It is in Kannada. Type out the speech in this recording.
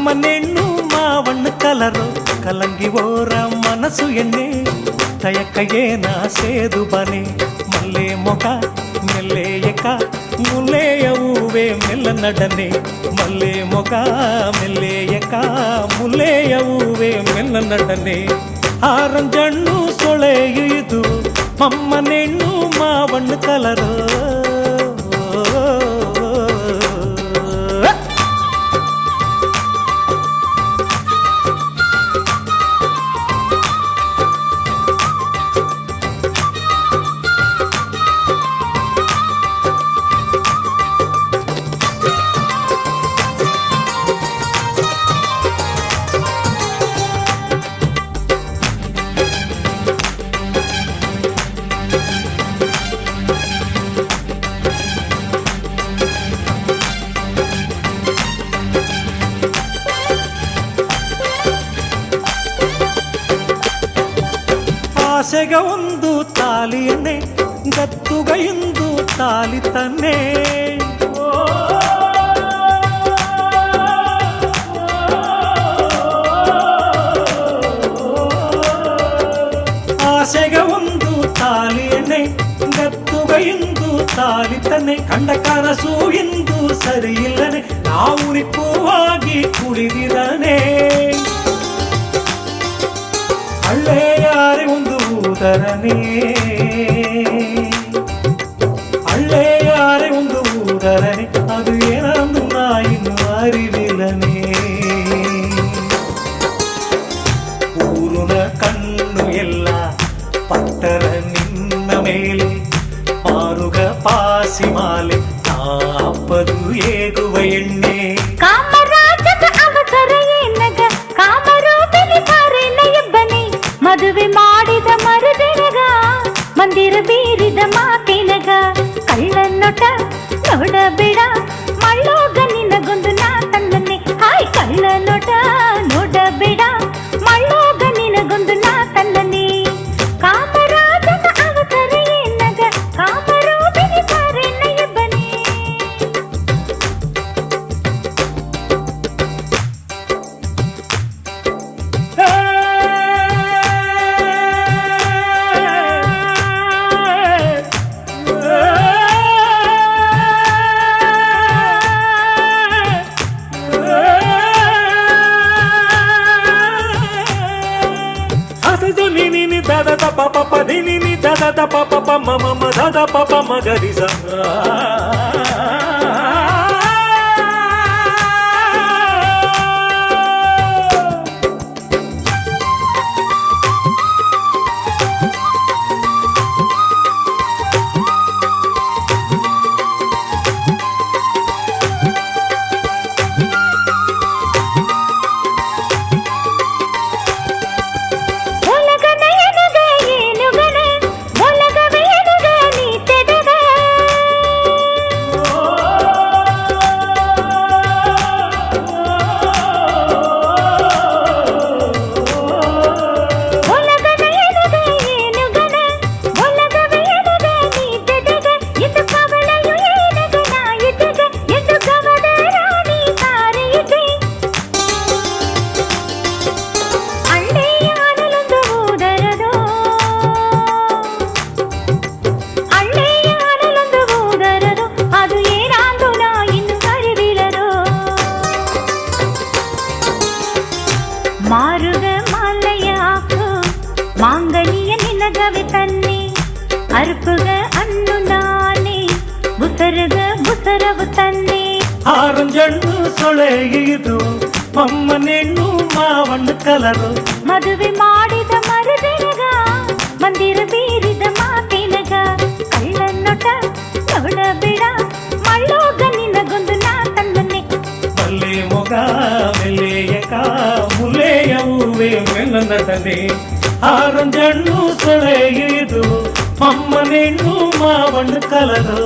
అమ్మనెన్ను మావಣ್ಣు కలరు కలంగి ఓర మనసు ఎన్నే తయక్కయేనా సేదు బనే మల్లే మొక మెల్లేయక ముల్లేయ ఊవే మెల్ల నడನೆ మల్లే మొక మెల్లేయక ಮುಲ್ಲೆಯ ಊವೆ ಮೆಲ್ಲ ನಡನೆ ಆರಂಜಣ್ಣು ಸೊಳೆಯುವುದು ಅಮ್ಮನೆಣ್ಣು ಮಾವಣ್ಣು ಕಲರು ಆಸೆಗ ಒಂದು ತಾಲಿಯನ್ನೇ ಗತ್ತುಗ ಇಂದು ತಾಲಿ ತನ್ನೇ ಆಸೆಗ ಒಂದು ತಾಲಿಯನ್ನೇ ಗತ್ತುಗ ಇಂದು ತಾಲಿ ತನ್ನೇ ಕಂಡ ಕನಸು ಇಂದು ಸರಿಯಿಲ್ಲನೆ ನಾವು ನಿಪ್ಪುವಾಗಿ ಕುಡಿದಿರನೆ ಅಳ್ಳೆಯಾರೆ ಒಂದು ಊದರನೇ ಅಳ್ಳೆಯಾರೆ ಒಂದು ಊದರನೇ ಅದು ಏನಂದು ನಾ ಇನ್ನು ಅರಿವಿಲ್ಲನೆ ಊರುನ ಕಣ್ಣು ಎಲ್ಲ ಪಟ್ಟರ ನಿನ್ನ ಮೇಲೆ ಪಾರುಗ ಪಾಸಿ ಮಾಲೆ ತಾಪದು ಏಗುವ ಎಣ್ಣೆ ಮದುವೆ ಮಾಡಿದ ಮರುದಿನಗ ಮಂದಿರ ಬೀರಿದ ಮಾತಿನಗ ಕಳ್ಳನೊಟ ನೋಡಬೇಡ ಮಳ್ಳೋಗ ನಿನಗೊಂದು ನಾ ತಂದನೆ ಹಾಯ್ ಕಳ್ಳನೊಟ ನೋಡಬೇಡ ಮಳ್ಳೋಗ ನಿನಗೊಂದು ನಾ ತಂದನೆ ಕಾಮರಾಜನ ಅವಸರ ಏನಗ ಕಾಮರೋ ಬಿರಿತಾರೆ ನಯಬನೆ ದಾದ ಪಾಪ ಪದಿ ನಿ ದಾದ ಪಾಪ ಮಮ ದಾದ ಪಾಪ ಮಗರಿ ಸ ಮಾರುಗ ಮಾಲೆಯ ಹಾಕು ಮಾಂಗನಿಯ ನಿನಗವೆ ತನ್ನಿ ಅರ್ಪುಗ ಅನ್ನು ನಾನೇ ಬುಸರಗ ಬುಸರವು ತನ್ನಿ ಆರಂಜಣ್ಣು ಸೊಳೆಯುವುದು ಅಮ್ಮನೆಣ್ಣು ಮಾವಣ್ಣು ಕಲರು ಮದುವೆ ಮಾಡಿದ ಮರುದಿನಗ ಮಂದಿರ ಬೀರಿದ ಮಾತಿನಗ ಕಳ್ಳನೊಟ ನೋಡಬೇಡ ಮಳ್ಳೋಗ ನಿನಗೊಂದು ನಾ ತಂದನೆ ಮಲ್ಲೆ ಮೊಗ ಮೆಲ್ಲೆಯಕ ಮುಲ್ಲೆಯ ಊವೆ ಮೆಲ್ಲ ನಡನೆ ಆರಂಜಣ್ಣು ಸೊಳೆಯುವುದು ಅಮ್ಮನೆಣ್ಣು ಮಾವಣ್ಣು ಕಲರು